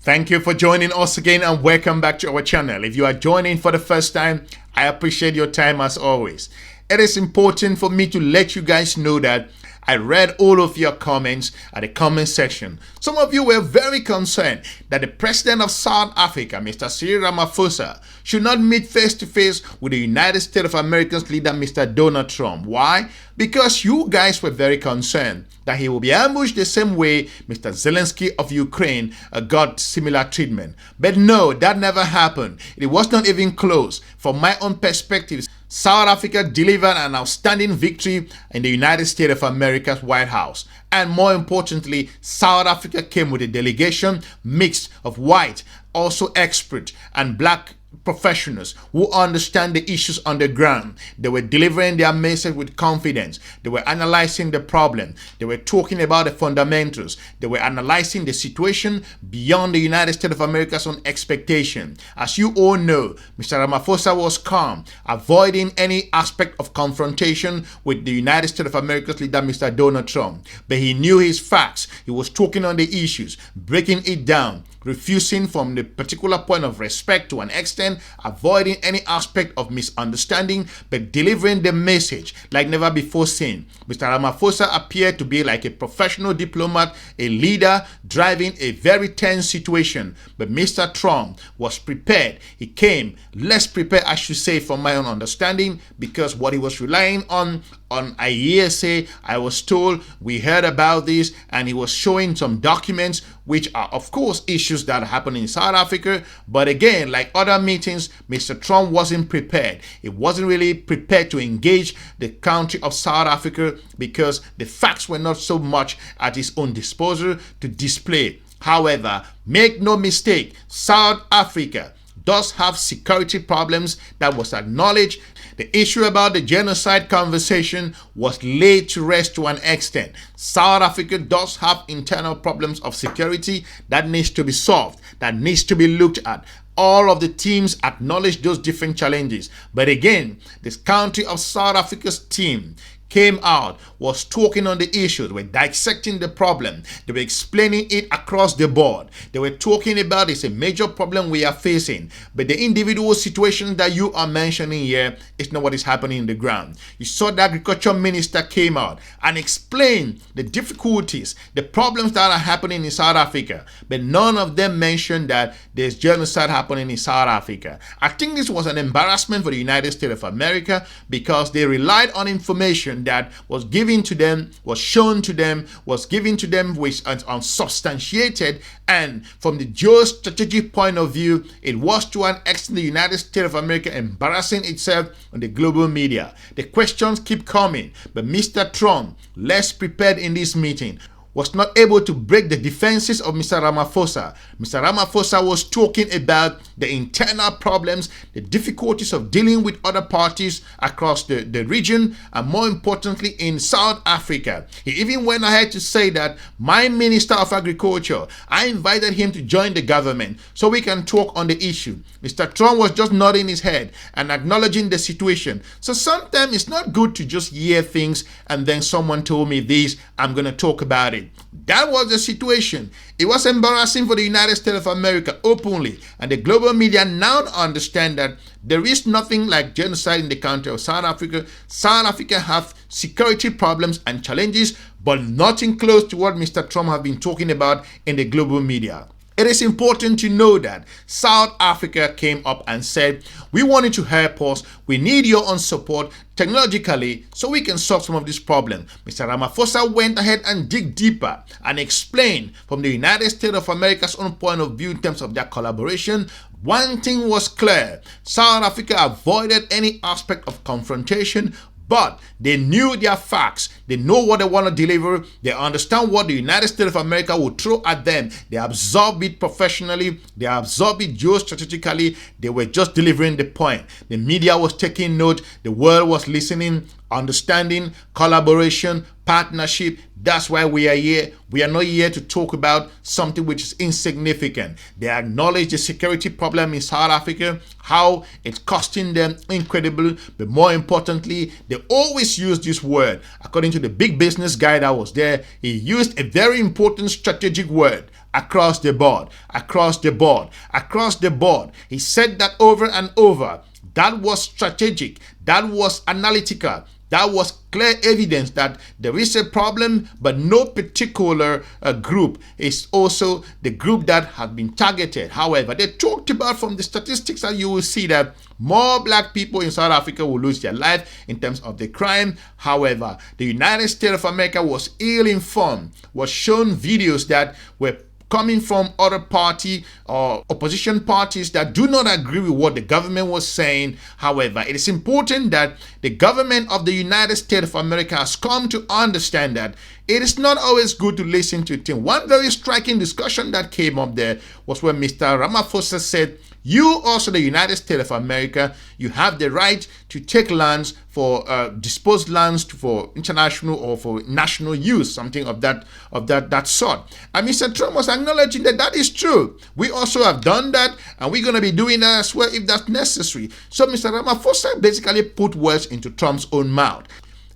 Thank you for joining us again and welcome back to our channel. If you are joining for the first time, I appreciate your time as always. It is important for me to let you guys know that I read all of your comments at the comment section. Some of you were very concerned that the president of South Africa, Mr. Cyril Ramaphosa, should not meet face-to-face with the United States of America's leader, Mr. Donald Trump. Why? Because you guys were very concerned that he will be ambushed the same way Mr. Zelensky of Ukraine got similar treatment. But no, that never happened. It was not even close. From my own perspective, South Africa delivered an outstanding victory in the United States of America's White House. And more importantly, South Africa came with a delegation mixed of white, also expert, and black professionals who understand the issues on the ground. They were delivering their message with confidence. They were analyzing the problem. They were talking about the fundamentals. They were analyzing the situation beyond the United States of America's own expectation. As you all know, Mr. Ramaphosa was calm, avoiding any aspect of confrontation with the United States of America's leader, Mr. Donald Trump. But he knew his facts. He was talking on the issues, breaking it down, refusing from the particular point of respect to an extent, avoiding any aspect of misunderstanding, but delivering the message like never before seen. Mr. Ramaphosa appeared to be like a professional diplomat, a leader driving a very tense situation. But Mr. Trump was prepared. He came less prepared, I should say, from my own understanding, because what he was relying on a hearsay, I was told, we heard about this, and he was showing some documents which are of course issues that happen in South Africa. But again, like other meetings, Mr. Trump wasn't prepared. He wasn't really prepared to engage the country of South Africa because the facts were not so much at his own disposal to display. However, make no mistake, South Africa does have security problems that was acknowledged. The issue about the genocide conversation was laid to rest to an extent. South Africa does have internal problems of security that needs to be solved, that needs to be looked at. All of the teams acknowledge those different challenges. But again, this country of South Africa's team came out, was talking on the issues, were dissecting the problem, they were explaining it across the board. They were talking about it's a major problem we are facing, but the individual situation that you are mentioning here is not what is happening in the ground. You saw the agriculture minister came out and explained the difficulties, the problems that are happening in South Africa, but none of them mentioned that there's genocide happening in South Africa. I think this was an embarrassment for the United States of America because they relied on information that was given to them, was shown to them, was given to them which is unsubstantiated, and from the geostrategic point of view, it was to an extent the United States of America embarrassing itself on the global media. The questions keep coming, but Mr. Trump, less prepared in this meeting, was not able to break the defenses of Mr. Ramaphosa. Mr. Ramaphosa was talking about the internal problems, the difficulties of dealing with other parties across the region, and more importantly in South Africa. He even went ahead to say that my Minister of Agriculture, I invited him to join the government so we can talk on the issue. Mr. Trump was just nodding his head and acknowledging the situation. So sometimes it's not good to just hear things and then someone told me this, I'm going to talk about it. That was the situation. It was embarrassing for the United States of America openly, and the global media now understand that there is nothing like genocide in the country of South Africa. South Africa have security problems and challenges, but nothing close to what Mr. Trump has been talking about in the global media. It is important to know that South Africa came up and said, we wanted to help us. We need your own support technologically so we can solve some of this problem. Mr. Ramaphosa went ahead and dig deeper and explained from the United States of America's own point of view in terms of their collaboration. One thing was clear. South Africa avoided any aspect of confrontation, but they knew their facts. They know what they want to deliver. They understand what the United States of America will throw at them. They absorb it professionally. They absorb it geostrategically. They were just delivering the point. The media was taking note. The world was listening, understanding, collaboration, partnership. That's why we are here. We are not here to talk about something which is insignificant. They acknowledge the security problem in South Africa, how it's costing them incredible, but more importantly, they always use this word. According to the big business guy that was there, he used a very important strategic word, across the board, across the board, across the board. He said that over and over. That was strategic. That was analytical. That was clear evidence that there is a problem, but no particular group is also the group that has been targeted. However, they talked about from the statistics that you will see that more black people in South Africa will lose their life in terms of the crime. However, the United States of America was ill-informed, was shown videos that were coming from other party or opposition parties that do not agree with what the government was saying. However, it is important that the government of the United States of America has come to understand that it is not always good to listen to things. One very striking discussion that came up there was when Mr. Ramaphosa said, you also, the United States of America, you have the right to take lands for disposed lands for international or for national use, something of that sort. And Mr. Trump was acknowledging that that is true. We also have done that, and we're going to be doing that as well if that's necessary. So Mr. Ramaphosa basically put words into Trump's own mouth.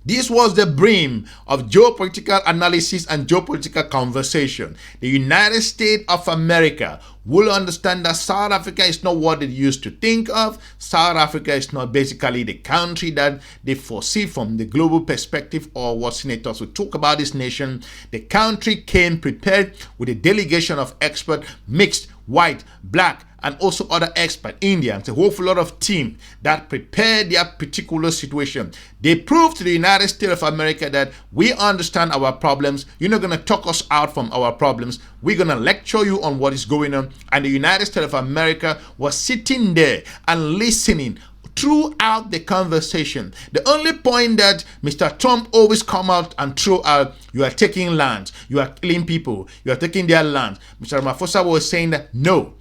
This was the brim of geopolitical analysis and geopolitical conversation. The United States of America will understand that South Africa is not what it used to think of. South Africa is not basically the country that they foresee from the global perspective or what senators will talk about this nation. The country came prepared with a delegation of experts, mixed, white, black, and also other expert Indians, a whole lot of team that prepared their particular situation. They proved to the United States of America that we understand our problems. You're not going to talk us out from our problems. We're going to lecture you on what is going on. And the United States of America was sitting there and listening throughout the conversation. The only point that Mr. Trump always come out and throw out, you are taking lands, you are killing people, you are taking their lands. Mr. Ramaphosa was saying that no,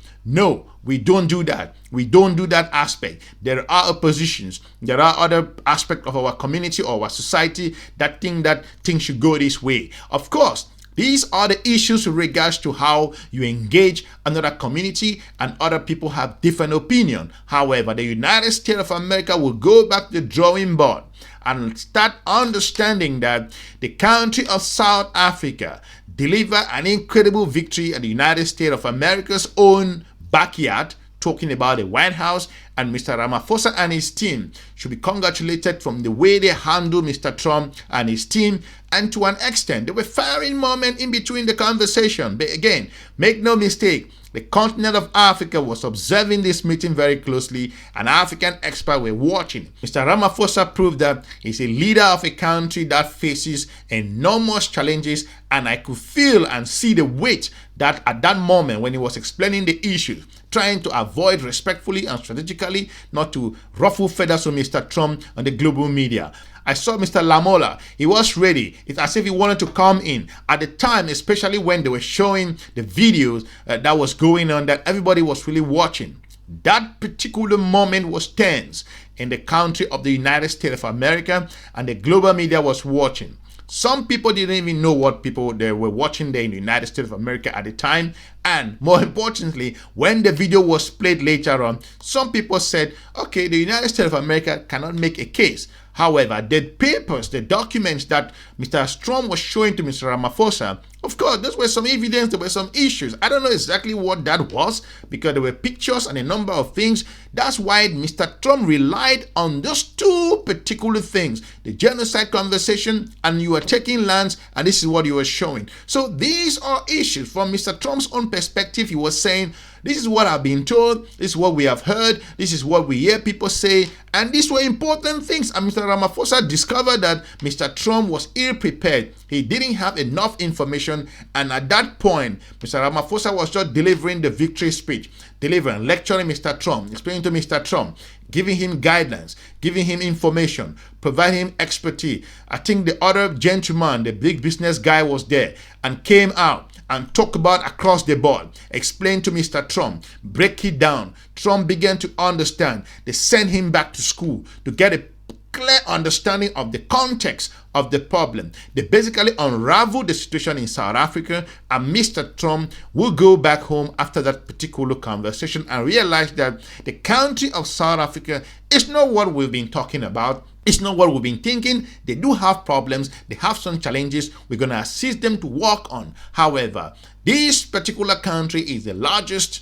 we don't do that. We don't do that aspect. There are oppositions. There are other aspects of our community or our society that think that things should go this way. Of course, these are the issues with regards to how you engage another community, and other people have different opinion. However, the United States of America will go back to the drawing board and start understanding that the country of South Africa delivered an incredible victory at the United States of America's own backyard, talking about the White House, and Mr. Ramaphosa and his team should be congratulated from the way they handled Mr. Trump and his team. And to an extent, there were firing moments in between the conversation. But again, make no mistake, the continent of Africa was observing this meeting very closely, and African experts were watching. Mr. Ramaphosa proved that he's a leader of a country that faces enormous challenges, and I could feel and see the weight that at that moment when he was explaining the issues, trying to avoid respectfully and strategically not to ruffle feathers with Mr. Trump and the global media. I saw Mr. Lamola. He was ready. It's as if he wanted to come in. At the time, especially when they were showing the videos that was going on, that everybody was really watching. That particular moment was tense in the country of the United States of America, and the global media was watching. Some people didn't even know what people they were watching there in the United States of America at the time. And more importantly, when the video was played later on, some people said, okay, the United States of America cannot make a case. However, the papers, the documents that Mr. Trump was showing to Mr. Ramaphosa, of course, those were some evidence, there were some issues. I don't know exactly what that was, because there were pictures and a number of things. That's why Mr. Trump relied on those two particular things, the genocide conversation, and you were taking lands, and this is what you were showing. So these are issues from Mr. Trump's own perspective. He was saying, this is what I've been told, this is what we have heard, this is what we hear people say, and these were important things. And Mr. Ramaphosa discovered that Mr. Trump was ill-prepared. He didn't have enough information, and at that point, Mr. Ramaphosa was just delivering the victory speech, lecturing Mr. Trump, explaining to Mr. Trump, giving him guidance, giving him information, providing him expertise. I think the other gentleman, the big business guy, was there and came out and talk about across the board, explain to Mr. Trump, break it down. Trump began to understand. They sent him back to school to get a clear understanding of the context of the problem. They basically unraveled the situation in South Africa, and Mr. Trump will go back home after that particular conversation and realize that the country of South Africa is not what we've been talking about. It's not what we've been thinking. They do have problems. They have some challenges. We're going to assist them to work on. However, this particular country is the largest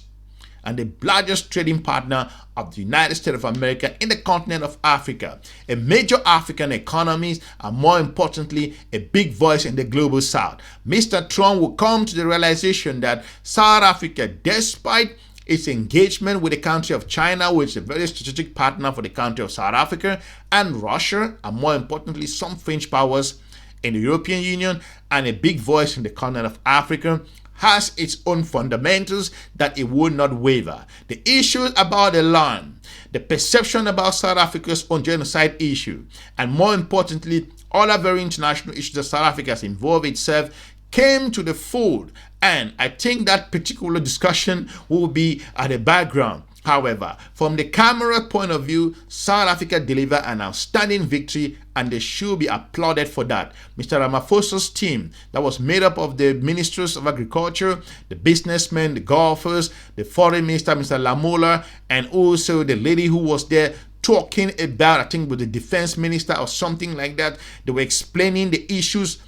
and the largest trading partner of the United States of America in the continent of Africa, a major African economy, and more importantly, a big voice in the global south. Mr. Trump will come to the realization that South Africa, despite its engagement with the country of China, which is a very strategic partner for the country of South Africa, and Russia, and more importantly, some fringe powers in the European Union, and a big voice in the continent of Africa, has its own fundamentals that it will not waver. The issues about the land, the perception about South Africa's own genocide issue, and more importantly, other very international issues that South Africa has involved itself came to the fold. And I think that particular discussion will be at the background. However, from the camera point of view, South Africa delivered an outstanding victory, and they should be applauded for that. Mr. Ramaphosa's team that was made up of the ministers of agriculture, the businessmen, the golfers, the foreign minister, Mr. Lamola, and also the lady who was there talking about, I think, with the defense minister or something like that. They were explaining the issues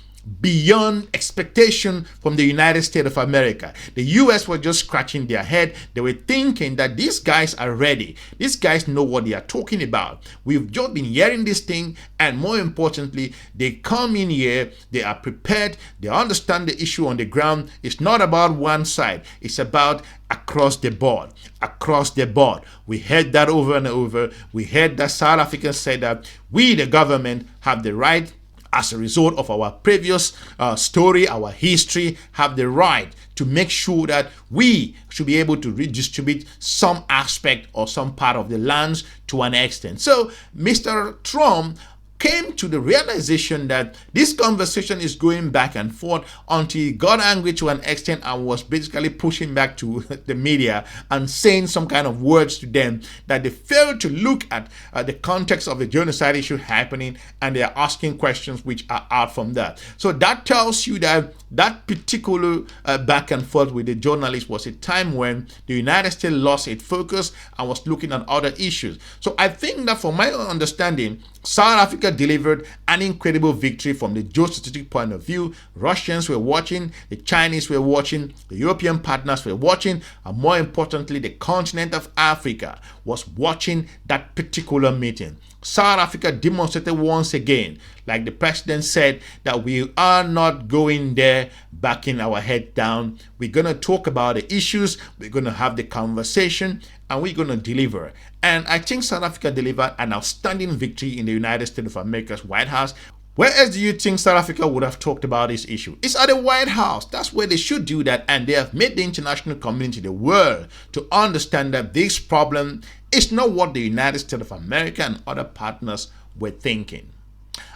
beyond expectation from the United States of America. The US were just scratching their head. They were thinking that these guys are ready. These guys know what they are talking about. We've just been hearing this thing, and more importantly, they come in here, they are prepared, they understand the issue on the ground. It's not about one side, it's about across the board. Across the board. We heard that over and over. We heard that South Africans said that we, the government, have the right, as a result of our previous story, our history, have the right to make sure that we should be able to redistribute some aspect or some part of the lands to an extent. So Mr. Trump came to the realization that this conversation is going back and forth until he got angry to an extent and was basically pushing back to the media and saying some kind of words to them that they failed to look at the context of the genocide issue happening, and they are asking questions which are out from that. So that tells you that that particular back and forth with the journalists was a time when the United States lost its focus and was looking at other issues. So I think that, from my understanding, South Africa delivered an incredible victory from the geostrategic point of view. Russians were watching, the Chinese were watching, the European partners were watching, and more importantly, the continent of Africa was watching that particular meeting. South Africa demonstrated once again, like the president said, that we are not going there backing our head down. We're going to talk about the issues, we're going to have the conversation, and we're going to deliver. And I think South Africa delivered an outstanding victory in the United States of America's White House. Where else do you think South Africa would have talked about this issue? It's at the White House. That's where they should do that. And they have made the international community, the world, to understand that this problem is not what the United States of America and other partners were thinking.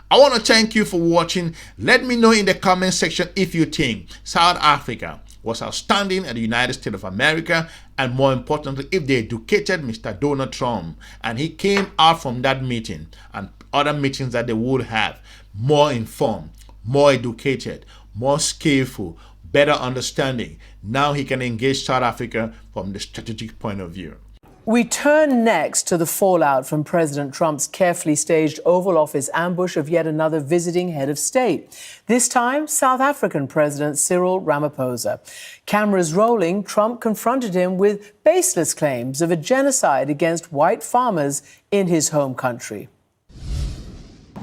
I want to thank you for watching. Let me know in the comment section if you think South Africa was outstanding at the United States of America, and more importantly, if they educated Mr. Donald Trump and he came out from that meeting and other meetings that they would have more informed, more educated, more skillful, better understanding. Now he can engage South Africa from the strategic point of view. We turn next to the fallout from President Trump's carefully staged Oval Office ambush of yet another visiting head of state. This time, South African President Cyril Ramaphosa. Cameras rolling, Trump confronted him with baseless claims of a genocide against white farmers in his home country.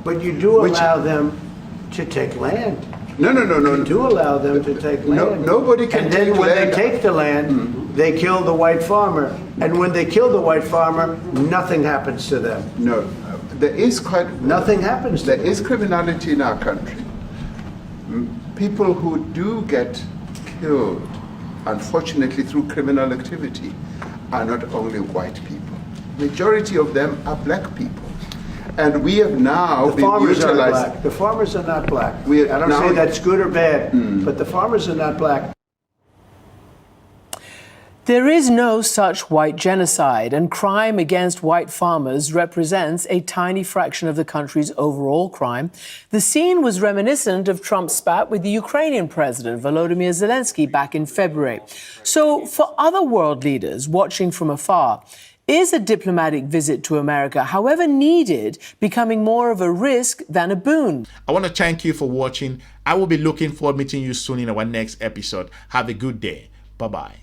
But you do allow them to take land. No. You do allow them to take land. Nobody can take land. And then when they take the land, they kill the white farmer. And when they kill the white farmer, nothing happens to them. No, there is nothing happens to them. There is criminality in our country. People who do get killed, unfortunately, through criminal activity, are not only white people. Majority of them are black people. And we have now been utilized. The farmers are not black. I don't say that's good or bad, but the farmers are not black. There is no such white genocide, and crime against white farmers represents a tiny fraction of the country's overall crime. The scene was reminiscent of Trump's spat with the Ukrainian president, Volodymyr Zelensky, back in February. So for other world leaders watching from afar, Is a diplomatic visit to America, however needed, becoming more of a risk than a boon? I want to thank you for watching. I will be looking forward to meeting you soon in our next episode. Have a good day. Bye-bye.